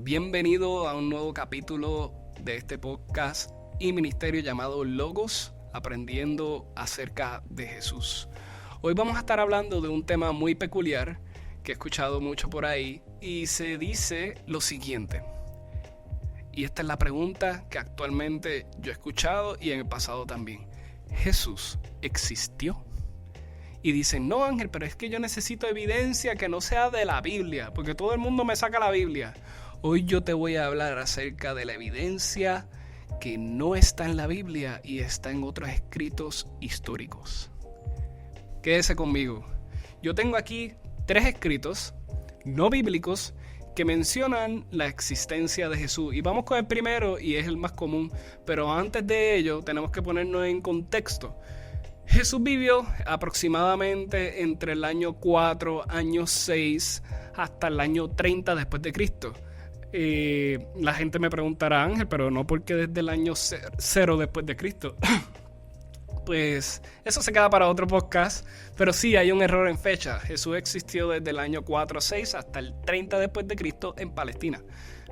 Bienvenido a un nuevo capítulo de este podcast y ministerio llamado Logos, aprendiendo acerca de Jesús. Hoy vamos a estar hablando de un tema muy peculiar que he escuchado mucho por ahí y se dice lo siguiente. Y esta es la pregunta que actualmente yo he escuchado y en el pasado también. ¿Jesús existió? Y dicen, no Ángel, pero es que yo necesito evidencia que no sea de la Biblia, porque todo el mundo me saca la Biblia. Hoy yo te voy a hablar acerca de la evidencia que no está en la Biblia y está en otros escritos históricos. Quédese conmigo. Yo tengo aquí 3 escritos no bíblicos que mencionan la existencia de Jesús. Y vamos con el primero y es el más común, pero antes de ello tenemos que ponernos en contexto. Jesús vivió aproximadamente entre el año 4, año 6 hasta el año 30 después de Cristo. La gente me preguntará, Ángel, pero no porque desde el año 0 después de Cristo. Pues eso se queda para otro podcast, pero sí hay un error en fecha. Jesús existió desde el año 4 6 hasta el 30 después de Cristo en Palestina,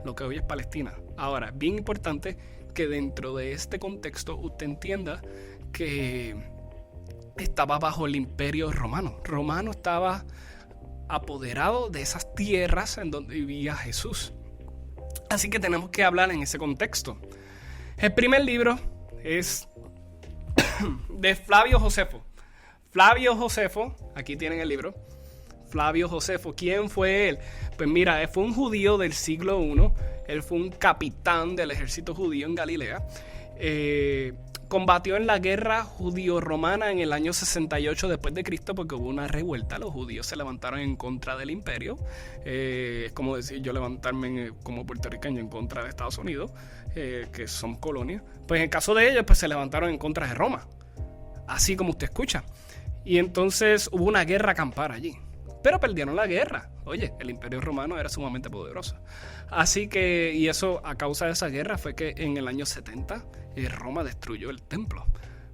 lo que hoy es Palestina. Ahora, bien importante que dentro de este contexto usted entienda que estaba bajo el Imperio Romano. Romano estaba apoderado de esas tierras en donde vivía Jesús. Así que tenemos que hablar en ese contexto. El primer libro es de Flavio Josefo. Flavio Josefo, aquí tienen el libro. Flavio Josefo, ¿quién fue él? Pues mira, él fue un judío del siglo I. Él fue un capitán del ejército judío en Galilea. Combatió en la guerra judío-romana en el año 68 después de Cristo porque hubo una revuelta. Los judíos se levantaron en contra del imperio. Es como decir yo levantarme como puertorriqueño en contra de Estados Unidos, que son colonias. Pues en el caso de ellos pues se levantaron en contra de Roma, así como usted escucha. Y entonces hubo una guerra campal allí. Pero perdieron la guerra. Oye, el Imperio Romano era sumamente poderoso. Así que, y eso a causa de esa guerra fue que en el año 70 Roma destruyó el templo.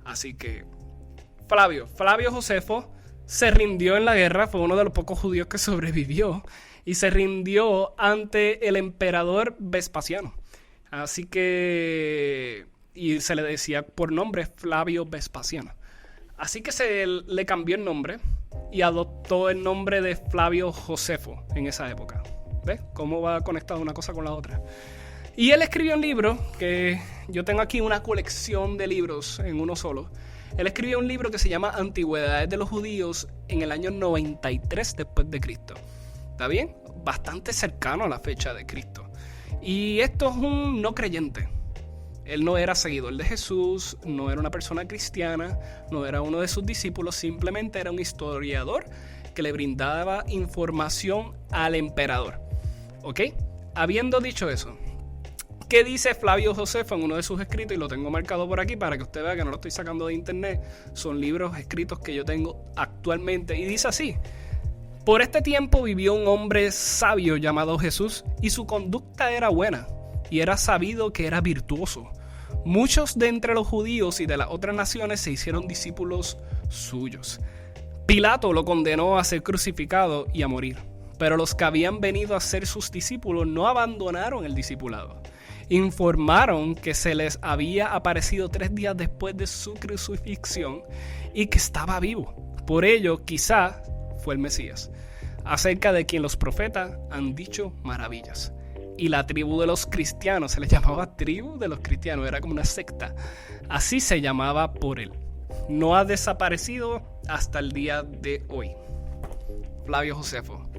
Así que Flavio Josefo se rindió en la guerra, fue uno de los pocos judíos que sobrevivió y se rindió ante el emperador Vespasiano. Así que, y se le decía por nombre Flavio Vespasiano. Así que se le cambió el nombre y adoptó el nombre de Flavio Josefo en esa época. ¿Ves cómo va conectada una cosa con la otra? Y él escribió un libro que yo tengo aquí una colección de libros en uno solo. Él escribió un libro que se llama Antigüedades de los Judíos en el año 93 después de Cristo. ¿Está bien? Bastante cercano a la fecha de Cristo. Y esto es un no creyente. Él no era seguidor de Jesús, no era una persona cristiana, no era uno de sus discípulos, simplemente era un historiador que le brindaba información al emperador. ¿Ok? Habiendo dicho eso, ¿qué dice Flavio Josefo en uno de sus escritos? Y lo tengo marcado por aquí para que usted vea que no lo estoy sacando de internet. Son libros escritos que yo tengo actualmente. Y dice así: por este tiempo vivió un hombre sabio llamado Jesús y su conducta era buena. Y era sabido que era virtuoso. Muchos de entre los judíos y de las otras naciones se hicieron discípulos suyos. Pilato lo condenó a ser crucificado y a morir. Pero los que habían venido a ser sus discípulos no abandonaron el discipulado. Informaron que se les había aparecido 3 días después de su crucifixión y que estaba vivo. Por ello, quizá fue el Mesías, acerca de quien los profetas han dicho maravillas. Y la tribu de los cristianos, se les llamaba tribu de los cristianos, era como una secta, así se llamaba por él. No ha desaparecido hasta el día de hoy. Flavio Josefo,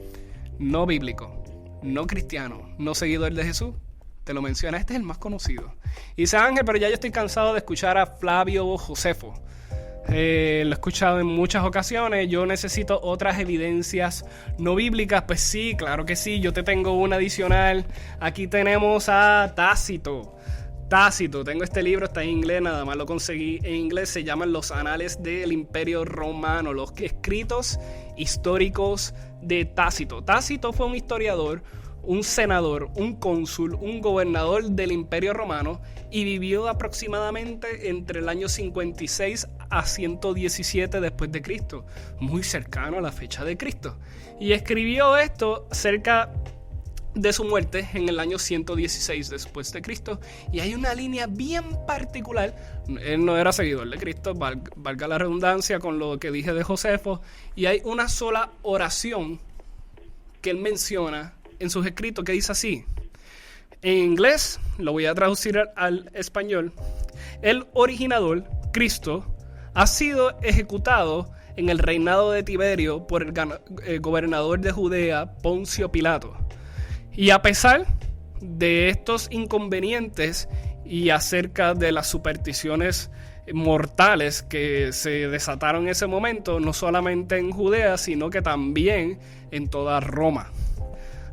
no bíblico, no cristiano, no seguidor de Jesús, te lo menciona, este es el más conocido. Y dice, Ángel, pero ya yo estoy cansado de escuchar a Flavio Josefo. Lo he escuchado en muchas ocasiones, yo necesito otras evidencias no bíblicas. Pues sí, claro que sí, yo te tengo una adicional. Aquí tenemos a Tácito, tengo este libro, está en inglés, nada más lo conseguí en inglés. Se llaman Los Anales del Imperio Romano, los escritos históricos de Tácito. Tácito fue un historiador, un senador, un cónsul, un gobernador del Imperio Romano y vivió aproximadamente entre el año 56 a 117 después de Cristo, muy cercano a la fecha de Cristo. Y escribió esto cerca de su muerte en el año 116 después de Cristo, y hay una línea bien particular. Él no era seguidor de Cristo, valga la redundancia con lo que dije de Josefo, y hay una sola oración que él menciona en sus escritos que dice así. En inglés, lo voy a traducir al español. El originador, Cristo, ha sido ejecutado en el reinado de Tiberio por el gobernador de Judea, Poncio Pilato. Y a pesar de estos inconvenientes y acerca de las supersticiones mortales que se desataron en ese momento, no solamente en Judea, sino que también en toda Roma.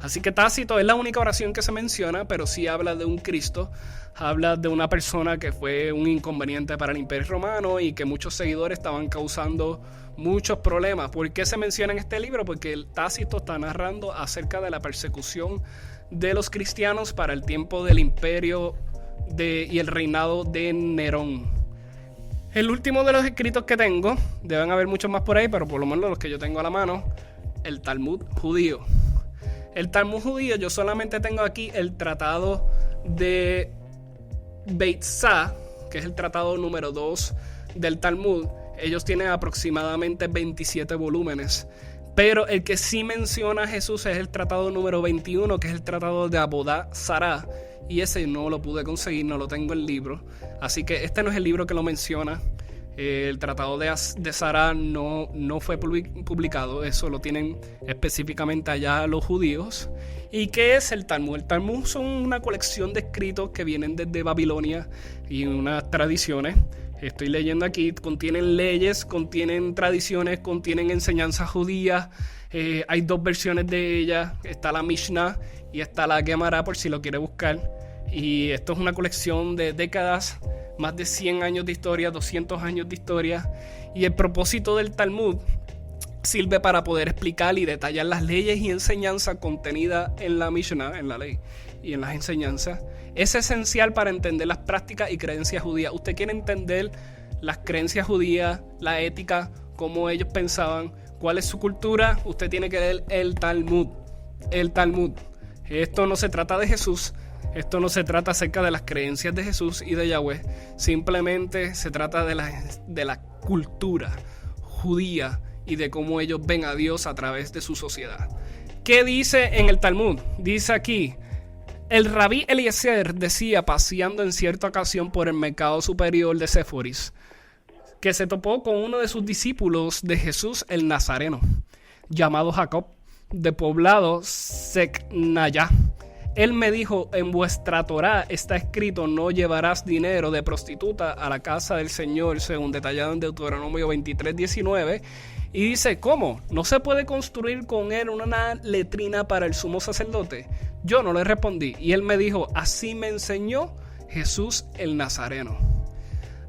Así que Tácito es la única oración que se menciona, pero sí habla de un Cristo, habla de una persona que fue un inconveniente para el Imperio Romano y que muchos seguidores estaban causando muchos problemas. ¿Por qué se menciona en este libro? Porque el Tácito está narrando acerca de la persecución de los cristianos para el tiempo del imperio y el reinado de Nerón. El último de los escritos que tengo, deben haber muchos más por ahí, pero por lo menos los que yo tengo a la mano, el Talmud judío. El Talmud judío, yo solamente tengo aquí el tratado de Beit Sá, que es el tratado número 2 del Talmud. Ellos tienen aproximadamente 27 volúmenes. Pero el que sí menciona a Jesús es el tratado número 21, que es el tratado de Abodá Zará. Y ese no lo pude conseguir, no lo tengo en el libro. Así que este no es el libro que lo menciona. El tratado de Zará no fue publicado. Eso lo tienen específicamente allá los judíos. ¿Y qué es el Talmud? El Talmud son una colección de escritos que vienen desde Babilonia y unas tradiciones. Estoy leyendo aquí, contienen leyes, contienen tradiciones, contienen enseñanzas judías. Hay dos versiones de ellas. Está la Mishnah y está la Gemara, por si lo quiere buscar. Y esto es una colección de décadas, más de 100 años de historia, 200 años de historia. Y el propósito del Talmud sirve para poder explicar y detallar las leyes y enseñanzas contenidas en la Mishnah, en la ley y en las enseñanzas. Es esencial para entender las prácticas y creencias judías. Usted quiere entender las creencias judías, la ética, cómo ellos pensaban, cuál es su cultura, usted tiene que leer el Talmud. El Talmud. Esto no se trata de Jesús. Esto no se trata acerca de las creencias de Jesús y de Yahweh. Simplemente se trata de la cultura judía y de cómo ellos ven a Dios a través de su sociedad. ¿Qué dice en el Talmud? Dice aquí: el rabí Eliezer decía, paseando en cierta ocasión por el mercado superior de Séforis, que se topó con uno de sus discípulos de Jesús el Nazareno, llamado Jacob, de poblado Secnayá. Él me dijo: en vuestra Torá está escrito, no llevarás dinero de prostituta a la casa del Señor, según detallado en Deuteronomio 23:19. Y dice: ¿cómo? ¿No se puede construir con él una letrina para el sumo sacerdote? Yo no le respondí. Y él me dijo: así me enseñó Jesús el Nazareno.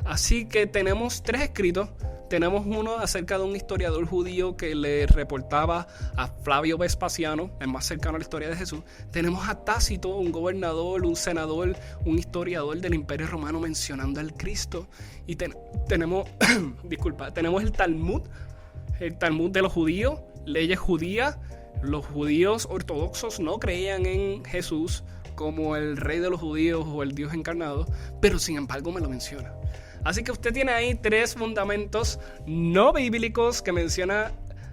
Así que tenemos tres escritos. Tenemos uno acerca de un historiador judío que le reportaba a Flavio Vespasiano, el más cercano a la historia de Jesús. Tenemos a Tácito, un gobernador, un senador, un historiador del Imperio Romano mencionando al Cristo. Y tenemos el Talmud de los judíos, leyes judías. Los judíos ortodoxos no creían en Jesús como el rey de los judíos o el Dios encarnado, pero sin embargo me lo menciona. Así que usted tiene ahí tres fundamentos no bíblicos que menciona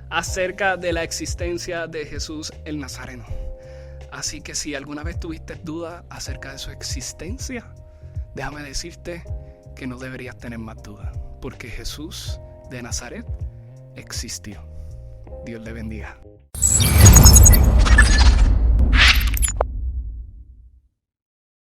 acerca de la existencia de Jesús el Nazareno. Así que si alguna vez tuviste duda acerca de su existencia, déjame decirte que no deberías tener más duda, porque Jesús de Nazaret existió. Dios le bendiga.